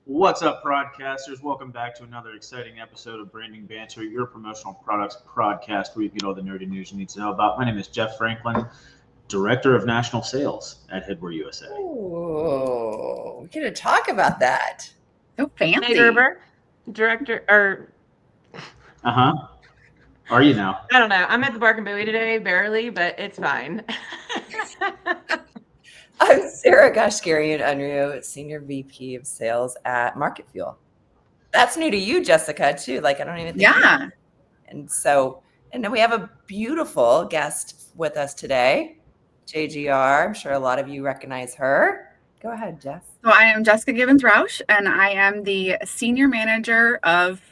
What's up, broadcasters? Welcome back to another exciting episode of Branding Banter, your promotional products podcast where you get all the nerdy news you need to know about. My name is Jeff Franklin, Director of National Sales at Headwear USA. Oh, we're going to talk about that. So fancy. Hey, Gerber, Director, or Are you now? I don't know. I'm at the Bark and Bowie today, barely, but it's fine. I'm Sarah Gashgarian-Unruh, Senior VP of Sales at Market Fuel. That's new to you, Jessica, too. Like, I don't even think. Yeah. And then we have a beautiful guest with us today, JGR. I'm sure a lot of you recognize her. Go ahead, Jess. So I am Jessica Gibbons-Rausch, and I am the Senior Manager of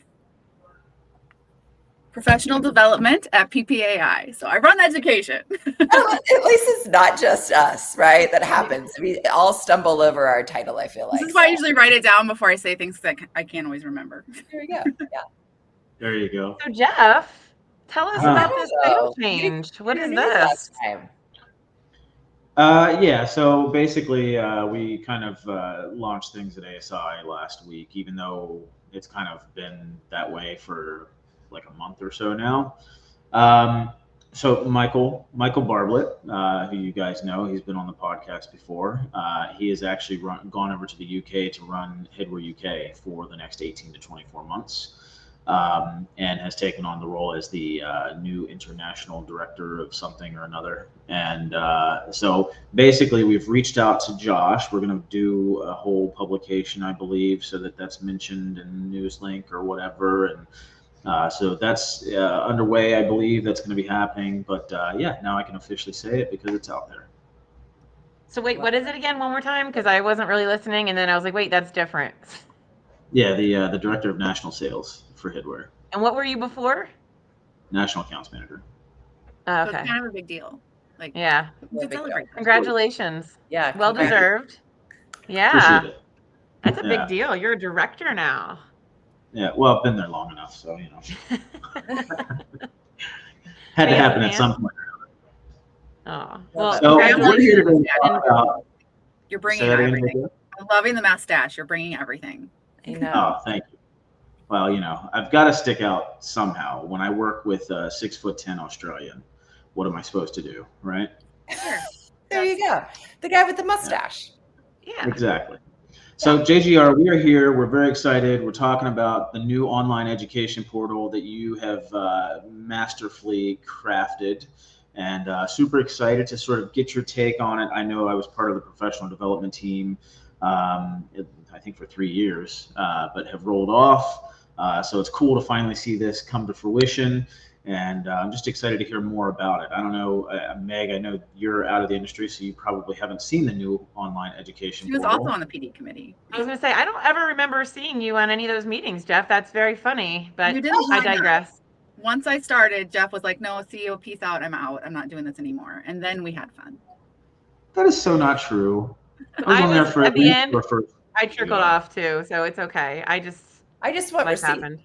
Professional Development at PPAI. So I run education. At least it's not just us, right? That happens. We all stumble over our title, I feel like. This is why I usually write it down before I say things that I can't always remember. There you go. Yeah. There you go. So, Jeff, tell us about this title change. What is this? So basically we kind of launched things at ASI last week, even though it's kind of been that way for like a month or so now. So Michael Bartlett, who you guys know, he's been on the podcast before. He has actually gone over to the UK to run Headwear UK for the next 18 to 24 months. And has taken on the role as the new international director of something or another. And so basically we've reached out to Josh. We're going to do a whole publication, I believe, so that's mentioned in Newslink or whatever. And so that's underway, I believe. That's going to be happening. But now I can officially say it because it's out there. So wait, what is it again? One more time? Because I wasn't really listening. And then I was like, wait, that's different. Yeah, the director of national sales for Headwear. And what were you before? National accounts manager. Oh, So okay. it's kind of a big deal. Like, Yeah. you should celebrate. Congratulations. Yeah. Well deserved. Yeah. Appreciate it. That's a big deal. You're a director now. Yeah, well, I've been there long enough, so had to happen at some point. Oh, well, So we're here to talk about. You're bringing everything. I'm loving the mustache. You're bringing everything. I know. Oh, thank you. Well, I've got to stick out somehow. When I work with a 6'10" Australian, what am I supposed to do, right? There you go. The guy with the mustache. Yeah. Exactly. So JGR, we are here. We're very excited. We're talking about the new online education portal that you have masterfully crafted, and super excited to sort of get your take on it. I know I was part of the professional development team, I think for 3 years, but have rolled off. So it's cool to finally see this come to fruition. And I'm just excited to hear more about it. I don't know, Meg, I know you're out of the industry, so you probably haven't seen the new online education She was portal. also on the PD committee. I was going to say, I don't ever remember seeing you on any of those meetings, Jeff. That's very funny, but I digress. Once I started, Jeff was like, no, CEO, peace out. I'm out. I'm not doing this anymore. And then we had fun. That is so not true. I was on there for at the end. First. I trickled off too, so it's okay. I just want life receipt. happened.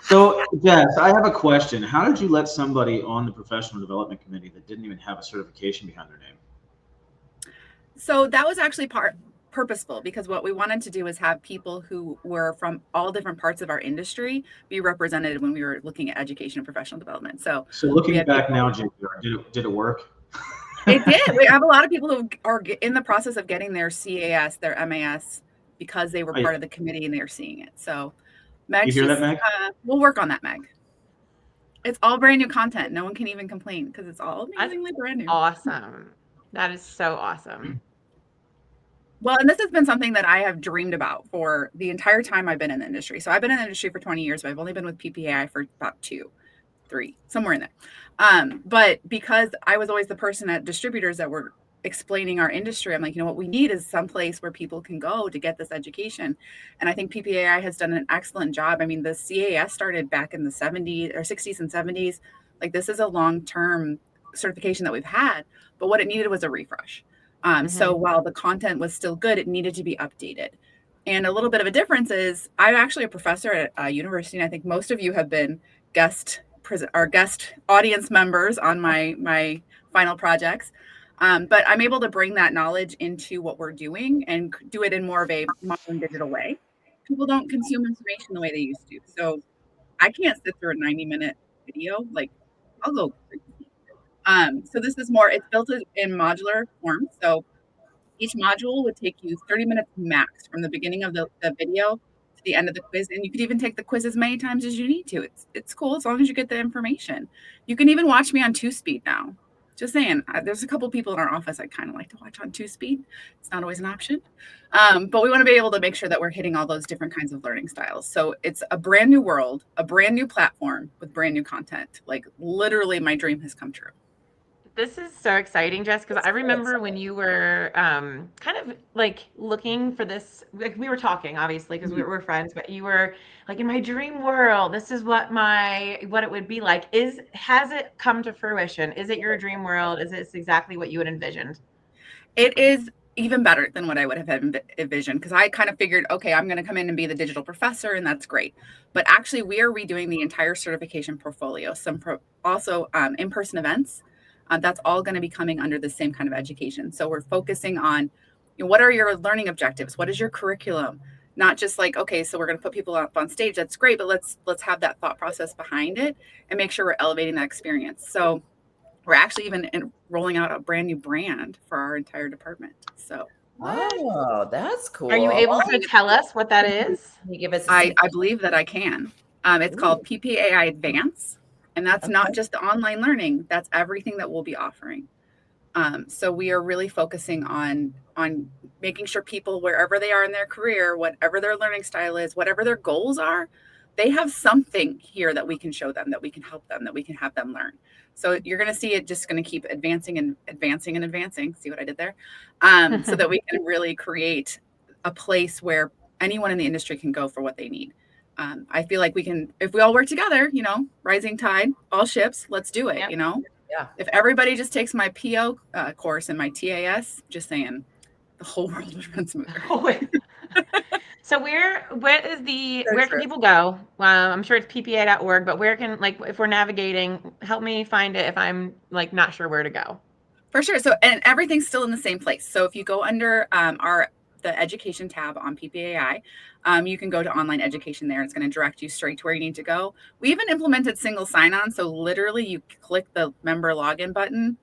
So, Jess, I have a question. How did you let somebody on the professional development committee that didn't even have a certification behind their name? So that was actually purposeful, because what we wanted to do is have people who were from all different parts of our industry be represented when we were looking at education and professional development. So looking back now, JGR, did it work? It did. We have a lot of people who are in the process of getting their CAS, their MAS, because they were part of the committee and they are seeing it. So Meg, you hear that, Meg? We'll work on that, Meg. It's all brand new content. No one can even complain because it's all amazingly brand new. Awesome. That is so awesome. Well, and this has been something that I have dreamed about for the entire time I've been in the industry. So I've been in the industry for 20 years, but I've only been with PPAI for about 2, 3, somewhere in there. But because I was always the person at distributors that were explaining our industry, I'm like, what we need is some place where people can go to get this education. And I think PPAI has done an excellent job. I mean, the CAS started back in the 70s or 60s and 70s. Like, this is a long-term certification that we've had, but what it needed was a refresh. So while the content was still good, it needed to be updated. And a little bit of a difference is I'm actually a professor at a university, and I think most of you have been guest audience members on my final projects. But I'm able to bring that knowledge into what we're doing and do it in more of a modern digital way. People don't consume information the way they used to. So I can't sit through a 90-minute video. Like, I'll go crazy. So this is more, it's built in modular form. So each module would take you 30 minutes max from the beginning of the video to the end of the quiz. And you could even take the quiz as many times as you need to. It's cool as long as you get the information. You can even watch me on 2-speed now. Just saying, there's a couple people in our office I kind of like to watch on 2-speed. It's not always an option. But we want to be able to make sure that we're hitting all those different kinds of learning styles. So it's a brand new world, a brand new platform with brand new content. Like literally my dream has come true. This is so exciting, Jess, because I remember when you were kind of like looking for this, like we were talking, obviously, because we're friends, but you were like, in my dream world, this is what it would be like. Has it come to fruition? Is it your dream world? Is this exactly what you had envisioned? It is even better than what I would have envisioned, because I kind of figured, okay, I'm going to come in and be the digital professor, and that's great. But actually, we are redoing the entire certification portfolio. Also in-person events. That's all going to be coming under the same kind of education. So we're focusing on, what are your learning objectives? What is your curriculum? Not just like, okay, so we're going to put people up on stage. That's great, but let's have that thought process behind it and make sure we're elevating that experience. So we're actually even rolling out a brand new brand for our entire department. So, oh, that's cool. Are you able to tell us what that is? Can you give us? I believe that I can. It's called PPAI Advance, and that's not just the online learning. That's everything that we'll be offering. So we are really focusing on making sure people, wherever they are in their career, whatever their learning style is, whatever their goals are, they have something here that we can show them, that we can help them, that we can have them learn. So you're going to see it just going to keep advancing and advancing and advancing. See what I did there? So that we can really create a place where anyone in the industry can go for what they need. I feel like we can, if we all work together, rising tide, all ships, let's do it, Yeah. If everybody just takes my PO course and my TAS, just saying, the whole world would run smoother. So where can people go? I'm sure it's ppa.org, but where can, like, if we're navigating, help me find it if I'm like not sure where to go. For sure. So, and everything's still in the same place. So if you go under the education tab on PPAI, you can go to online education there. It's going to direct you straight to where you need to go. We even implemented single sign-on. So literally you click the member login button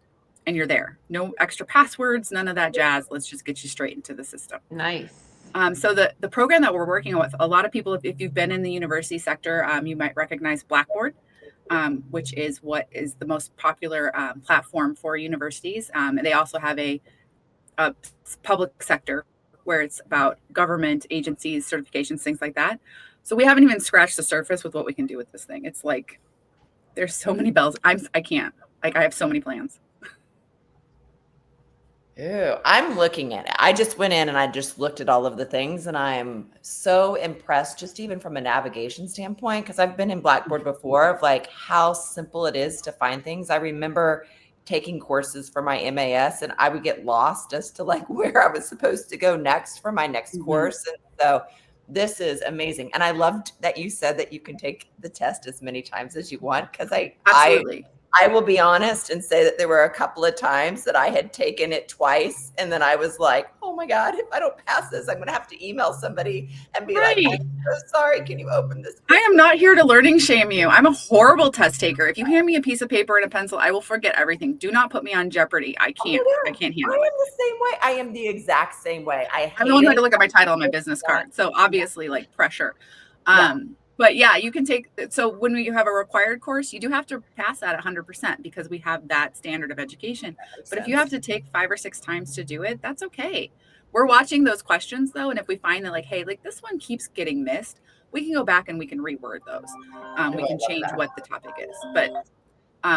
and you're there. No extra passwords, none of that jazz. Let's just get you straight into the system. Nice. So the program that we're working with, a lot of people, if you've been in the university sector, you might recognize Blackboard, which is what is the most popular platform for universities. And they also have a public sector where it's about government agencies, certifications, things like that. So we haven't even scratched the surface with what we can do with this thing. It's like, there's so many bells. I can't, like, I have so many plans. Ew, I'm looking at it. I just went in and I just looked at all of the things, and I'm so impressed, just even from a navigation standpoint, because I've been in Blackboard before, of like how simple it is to find things. I remember taking courses for my MAS and I would get lost as to like where I was supposed to go next for my next course. And so this is amazing. And I loved that you said that you can take the test as many times as you want, because I will be honest and say that there were a couple of times that I had taken it twice, and then I was like, oh my God, if I don't pass this, I'm going to have to email somebody and be like, I'm so sorry, can you open this? I am not here to learning shame you. I'm a horrible test taker. If you hand me a piece of paper and a pencil, I will forget everything. Do not put me on jeopardy. I can't handle it. I am the same way. I am the exact same way. I'm the one who had to look at my title on my business card. So obviously, like, pressure. But yeah, you can take, so when you have a required course, you do have to pass that 100% because we have that standard of education. But if you have to take 5 or 6 times to do it, that's okay. We're watching those questions though. And if we find that like, hey, like this one keeps getting missed, we can go back and we can reword those. We can change what the topic is. But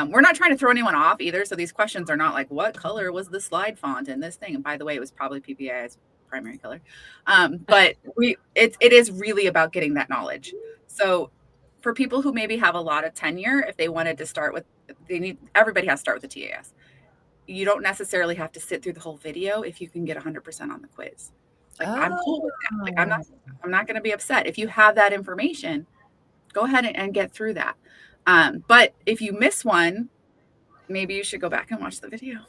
we're not trying to throw anyone off either. So these questions are not like, what color was the slide font in this thing? And by the way, it was probably PPAI's primary color. But it is really about getting that knowledge. So for people who maybe have a lot of tenure, if they wanted to start with, everybody has to start with the TAS. You don't necessarily have to sit through the whole video if you can get 100% on the quiz. Like, I'm cool with that. Like, I'm not going to be upset. If you have that information, go ahead and get through that. But if you miss one, maybe you should go back and watch the video.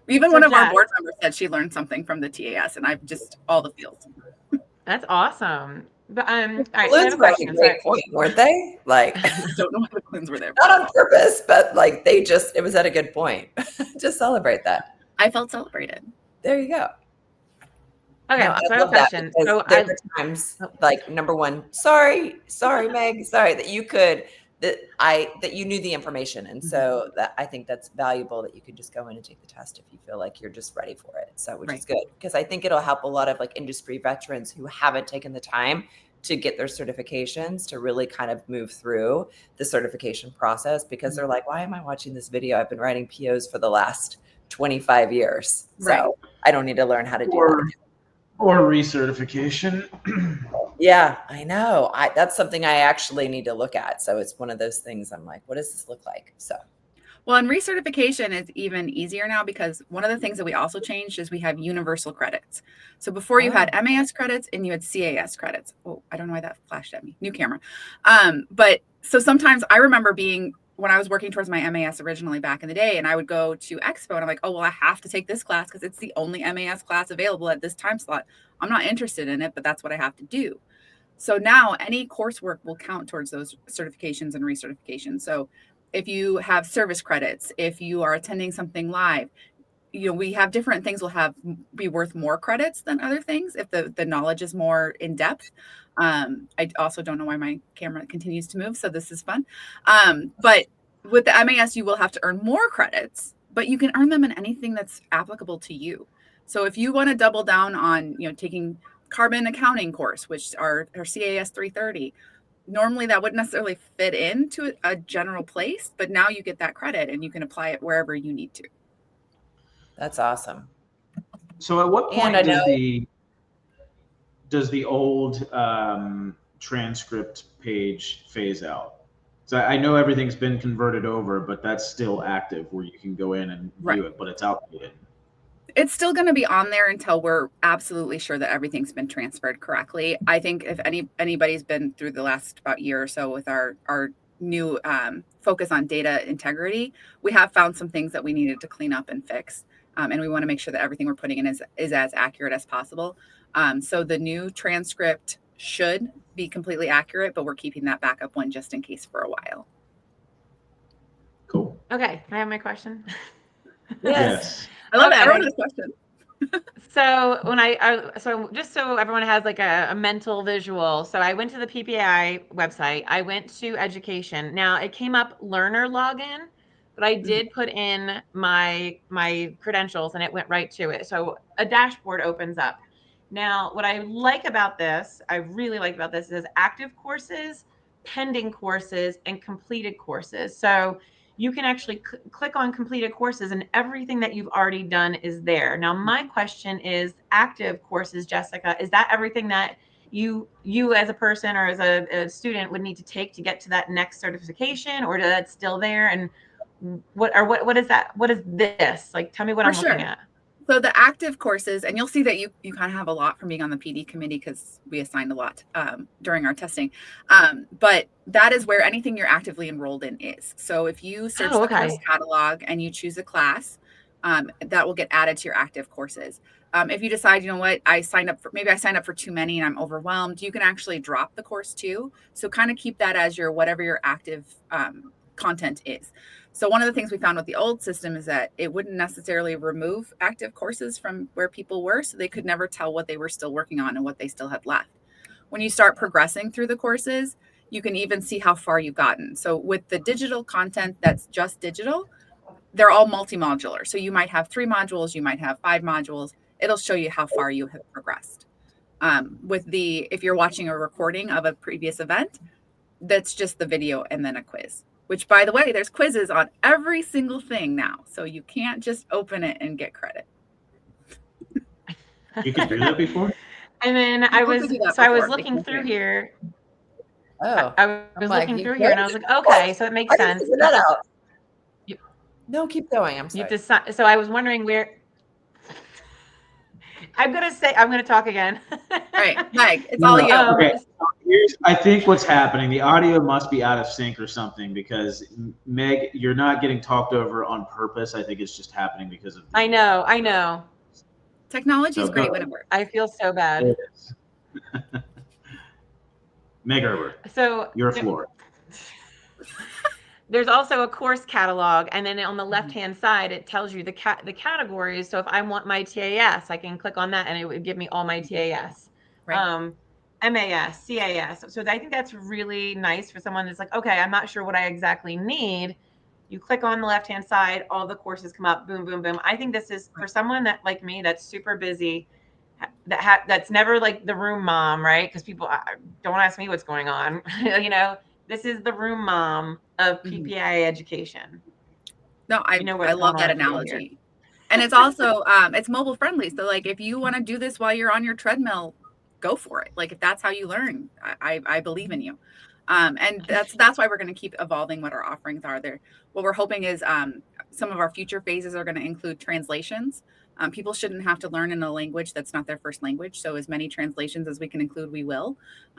Even So one of our Jess, board members said she learned something from the TAS, and I've just all the feels. that's awesome. But all right, so I have Balloons a were a question. great point, weren't they? Like, I don't know why the balloons were there. not on purpose, but like it was at a good point. Just celebrate that. I felt celebrated. There you go. Okay, No, I so I have a love that question. because So there were times like number one, sorry, Meg, sorry that you knew the information. And so that I think that's valuable that you could just go in and take the test if you feel like you're just ready for it. So which is good because I think it'll help a lot of like industry veterans who haven't taken the time to get their certifications to really kind of move through the certification process because they're like, why am I watching this video? I've been writing POs for the last 25 years. So I don't need to learn how to do that. Or recertification. Yeah, I know. That's something I actually need to look at. So it's one of those things I'm like, what does this look like? So, well, and recertification is even easier now because one of the things that we also changed is we have universal credits. So before you had MAS credits and you had CAS credits. Oh, I don't know why that flashed at me. New camera. But so sometimes I remember being when I was working towards my MAS originally back in the day, and I would go to Expo and I'm like, oh, well, I have to take this class because it's the only MAS class available at this time slot. I'm not interested in it, but that's what I have to do. So now any coursework will count towards those certifications and recertifications. So if you have service credits, if you are attending something live, we have different things will be worth more credits than other things if the knowledge is more in depth. I also don't know why my camera continues to move, so this is fun. But with the MAS, you will have to earn more credits, but you can earn them in anything that's applicable to you. So if you want to double down on, taking carbon accounting course, which are CAS 330, normally that wouldn't necessarily fit into a general place, but now you get that credit and you can apply it wherever you need to. that's awesome. So at what point does the old transcript page phase out? So I know everything's been converted over, but that's still active where you can go in and view it, but it's outdated. It's still going to be on there until we're absolutely sure that everything's been transferred correctly. I think if anybody's been through the last about year or so with our new focus on data integrity, we have found some things that we needed to clean up and fix. And we want to make sure that everything we're putting in is as accurate as possible. So the new transcript should be completely accurate, but we're keeping that backup one just in case for a while. Cool. Okay, can I have my question? Yes. I love it. Everyone has questions. So when so just so everyone has like a mental visual, so I went to the PPAI website. I went to education. Now it came up learner login, but I did put in my credentials and it went right to it. So a dashboard opens up. Now what I like about this, I really like about this is active courses, pending courses, and completed courses. So you can actually click on completed courses and everything that you've already done is there. Now, my question is active courses, Jessica, is that everything that you as a person or as a student would need to take to get to that next certification, or is that still there? And what is that? What is this? Like, tell me what I'm looking at. So the active courses, and you'll see that you kind of have a lot from being on the PD committee because we assigned a lot during our testing. But that is where anything you're actively enrolled in is. So if you search the course catalog and you choose a class, that will get added to your active courses. If you decide, what, maybe I signed up for too many and I'm overwhelmed, you can actually drop the course too. So kind of keep that as whatever your active content is. So one of the things we found with the old system is that it wouldn't necessarily remove active courses from where people were, so they could never tell what they were still working on and what they still had left. When you start progressing through the courses, you can even see how far you've gotten. So with the digital content that's just digital, they're all multi-modular. So you might have 3 modules, you might have 5 modules. It'll show you how far you have progressed. If you're watching a recording of a previous event, that's just the video and then a quiz. Which, by the way, there's quizzes on every single thing now. So you can't just open it and get credit. You could do that before? And then I was looking through here. Oh, I was looking through here and I was like, okay, so it makes sense. Figure that out. No, keep going. I'm sorry. So I was wondering where. I'm going to talk again. All right, Mike, it's all you. Okay. I think what's happening, the audio must be out of sync or something, because Meg, you're not getting talked over on purpose. I think it's just happening because of. I know. Technology is So great go- when it works. I feel so bad. It is. Meg Herbert, So your floor. there's also a course catalog, and then on the left-hand side, it tells you the categories. So if I want my TAS, I can click on that, and it would give me all my TAS, Right. MAS, CAS. So I think that's really nice for someone that's like, okay, I'm not sure what I exactly need. You click on the left-hand side, all the courses come up, boom, boom, boom. I think this is for someone that like me, that's super busy, that's never like the room mom, right? Because people don't ask me what's going on, This is the room mom of PPAI education. No, I what's love going that on here. analogy. And it's also it's mobile friendly. So like if you want to do this while you're on your treadmill, go for it. Like if that's how you learn, I believe in you. And that's why we're going to keep evolving what our offerings are there. What we're hoping is some of our future phases are going to include translations. People shouldn't have to learn in a language that's not their first language. So as many translations as we can include, we will,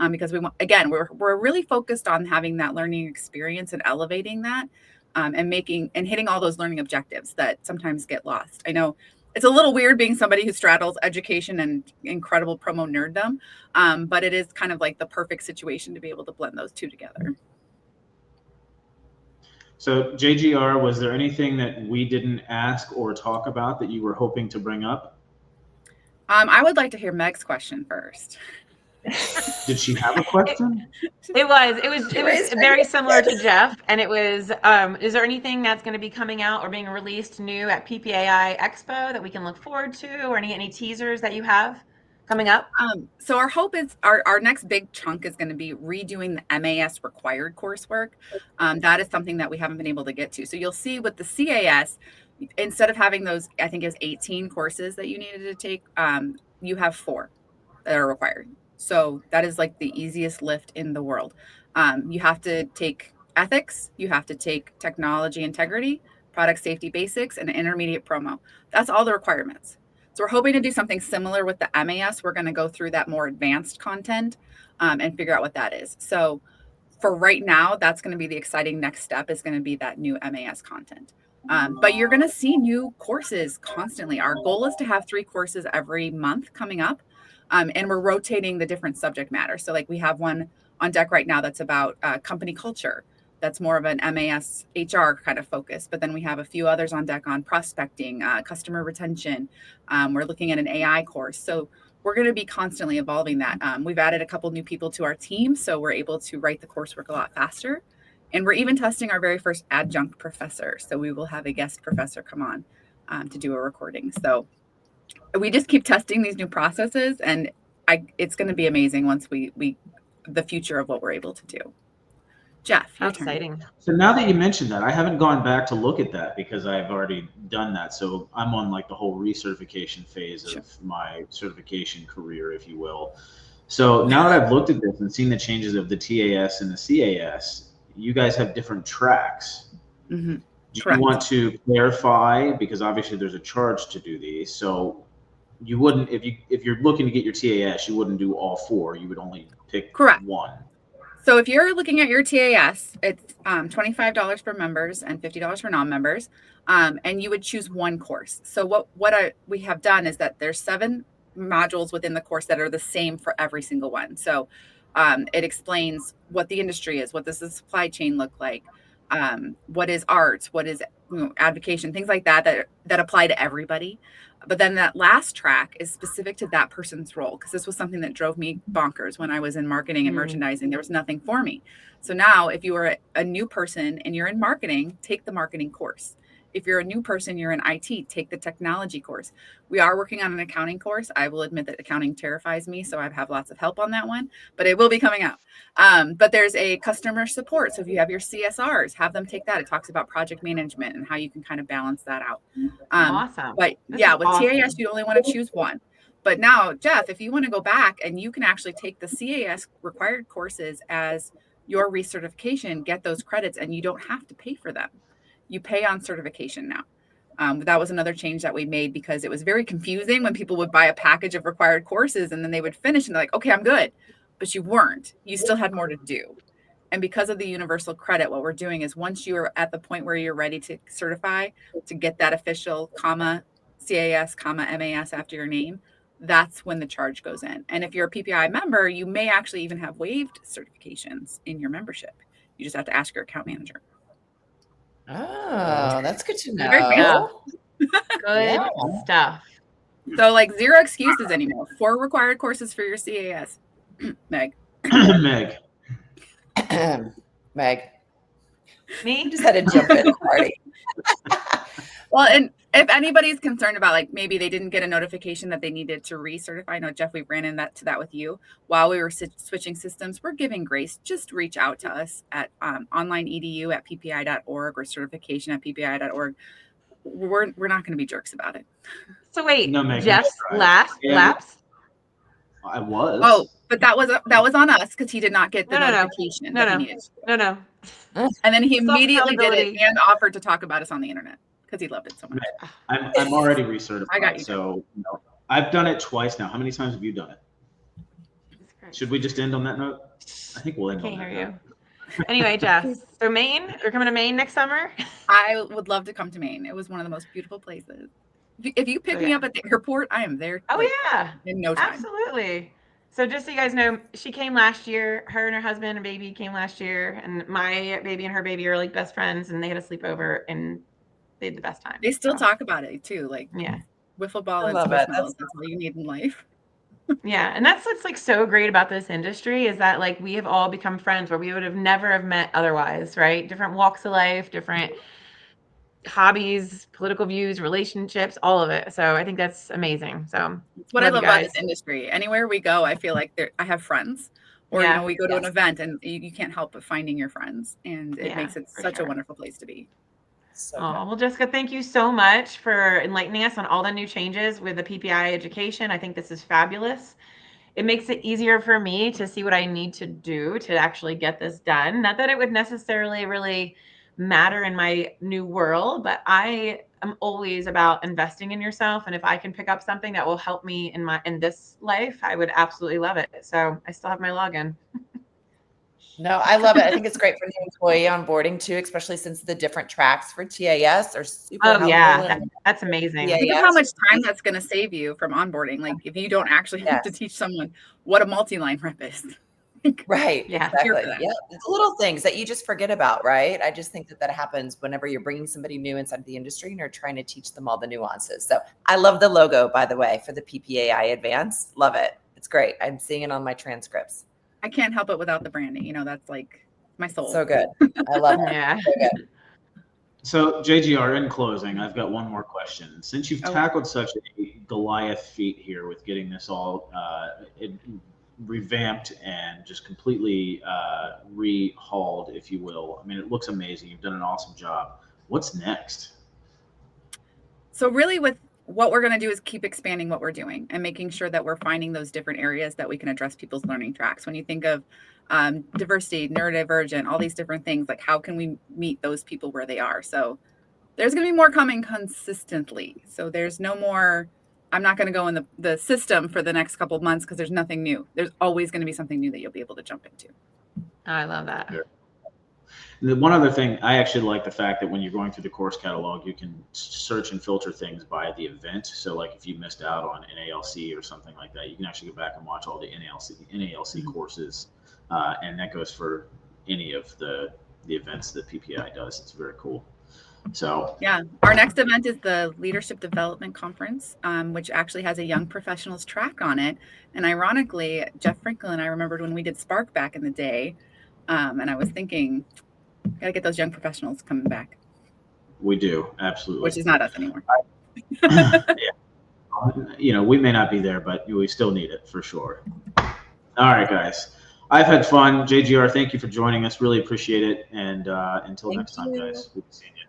because we want, again, we're really focused on having that learning experience and elevating that, and hitting all those learning objectives that sometimes get lost. I know it's a little weird being somebody who straddles education and incredible promo nerddom, but it is kind of like the perfect situation to be able to blend those two together. So JGR, was there anything that we didn't ask or talk about that you were hoping to bring up? I would like to hear Meg's question first. Did she have a question? It was very similar to Jeff, and it was, is there anything that's going to be coming out or being released new at PPAI Expo that we can look forward to, or any teasers that you have coming up? So our hope is our next big chunk is going to be redoing the MAS required coursework. That is something that we haven't been able to get to. So you'll see with the CAS, instead of having those, I think it was 18 courses that you needed to take, you have 4 that are required. So that is like the easiest lift in the world. You have to take ethics, you have to take technology integrity, product safety basics, and intermediate promo. That's all the requirements. So we're hoping to do something similar with the MAS. We're going to go through that more advanced content and figure out what that is. So for right now, that's going to be the exciting next step, is going to be that new MAS content. But you're going to see new courses constantly. Our goal is to have 3 courses every month coming up. And we're rotating the different subject matter. So like we have one on deck right now that's about company culture. That's more of an MAS HR kind of focus. But then we have a few others on deck on prospecting, customer retention. We're looking at an AI course. So we're going to be constantly evolving that. We've added a couple new people to our team, so we're able to write the coursework a lot faster. And we're even testing our very first adjunct professor. So we will have a guest professor come on to do a recording. So we just keep testing these new processes, and it's going to be amazing once we the future of what we're able to do. Jeff, how exciting. So now that you mentioned that, I haven't gone back to look at that because I've already done that. So I'm on like the whole recertification phase of my certification career, if you will. So now that I've looked at this and seen the changes of the TAS and the CAS, you guys have different tracks. Mm-hmm. Do you want to clarify, because obviously there's a charge to do these, so you wouldn't, if you're looking to get your TAS, you wouldn't do all 4. You would only pick one. So if you're looking at your TAS, it's $25 for members and $50 for non-members, and you would choose one course. So what we have done is that there's 7 modules within the course that are the same for every single one. So it explains what the industry is, what does the supply chain look like, what is art, what is advocation, things like that apply to everybody. But then that last track is specific to that person's role, because this was something that drove me bonkers when I was in marketing and merchandising. There was nothing for me. So now if you are a new person and you're in marketing, take the marketing course. If you're a new person, you're in IT, take the technology course. We are working on an accounting course. I will admit that accounting terrifies me, so I have lots of help on that one, but it will be coming out. But there's a customer support. So if you have your CSRs, have them take that. It talks about project management and how you can kind of balance that out. Awesome. But yeah, with TAS, you only want to choose one. But now, Jeff, if you want to go back and you can actually take the CAS required courses as your recertification, get those credits, and you don't have to pay for them. You pay on certification now. That was another change that we made, because it was very confusing when people would buy a package of required courses and then they would finish and they're like, okay, I'm good. but you weren't. You still had more to do. And because of the universal credit, what we're doing is once you're at the point where you're ready to certify, to get that official comma CAS, comma MAS after your name, that's when the charge goes in. And if you're a PPI member, you may actually even have waived certifications in your membership. You just have to ask your account manager. Oh, that's good to Very fancy. know. Good stuff. So like 0 excuses anymore. 4 required courses for your CAS. Meg. Meg. Meg. Me? You just had to jump in the party. Well, and if anybody's concerned about like maybe they didn't get a notification that they needed to recertify, I know Jeff, we ran into that with you while we were switching systems. We're giving grace. Just reach out to us at onlineedu@ppi.org or certification@ppi.org. We're not going to be jerks about it. So wait, No, Meg, Jeff's lapsed? I was. Oh, but that was on us because he did not get the notification that he needed. No. And then he immediately did it Self-accountability. and offered to talk about us on the internet because he loved it so much. I'm already recertified. I got you. So I've done it twice now. How many times have you done it? Should we just end on that note? I think we'll end Can't on that hear note. you. Anyway, Jeff, so Maine, you're coming to Maine next summer? I would love to come to Maine. It was one of the most beautiful places. If you pick me up at the airport, I am there. Oh, yeah. In no time. Absolutely. So just so you guys know, she came last year. Her and her husband and baby came last year. And my baby and her baby are like best friends. And they had a sleepover and they had the best time. They still talk about it too. Like wiffle ball and squishmallows. That's all you need in life. Yeah. And that's what's like so great about this industry is that like we have all become friends where we would have never have met otherwise, right? Different walks of life, different hobbies, political views, relationships, all of it. So I think that's amazing. So it's what I love about this industry. Anywhere we go, I feel like I have friends, or we go to an event and you can't help but finding your friends, and it makes it such a wonderful place to be. So well, Jessica, thank you so much for enlightening us on all the new changes with the PPI education. I think this is fabulous. It makes it easier for me to see what I need to do to actually get this done. Not that it would necessarily really matter in my new world, but I am always about investing in yourself. And if I can pick up something that will help me in this life, I would absolutely love it. So I still have my login. No, I love it. I think it's great for new employee onboarding too, especially since the different tracks for TAS are super helpful. Yeah, that's amazing. Think of how much time that's going to save you from onboarding. Like if you don't actually have to teach someone what a multi-line rep is. Right. Yeah. Exactly. Yeah. It's little things that you just forget about, right? I just think that happens whenever you're bringing somebody new inside the industry and you're trying to teach them all the nuances. So I love the logo, by the way, for the PPAI Advance. Love it. It's great. I'm seeing it on my transcripts. I can't help it without the branding. That's like my soul. So good. I love it. Yeah. So good. So JGR, in closing, I've got one more question. Since you've tackled such a Goliath feat here with getting this all revamped and just completely rehauled, if you will. I mean, it looks amazing. You've done an awesome job. What's next? So really with what we're going to do is keep expanding what we're doing and making sure that we're finding those different areas that we can address people's learning tracks. When you think of diversity, neurodivergent, all these different things, like how can we meet those people where they are? So there's going to be more coming consistently. So there's no more, I'm not going to go in the system for the next couple of months because there's nothing new. There's always going to be something new that you'll be able to jump into. I love that. Yeah. The one other thing, I actually like the fact that when you're going through the course catalog, you can search and filter things by the event. So like if you missed out on NALC or something like that, you can actually go back and watch all the NALC courses. And that goes for any of the events that PPI does. It's very cool. So yeah, our next event is the Leadership Development Conference, which actually has a young professionals track on it. And ironically, Jeff Franklin, I remembered when we did Spark back in the day, and I was thinking, gotta get those young professionals coming back. We do, absolutely. Which is not us anymore. Yeah. We may not be there, but we still need it for sure. All right, guys. I've had fun. JGR, thank you for joining us. Really appreciate it. And until next time, guys, we'll be seeing you.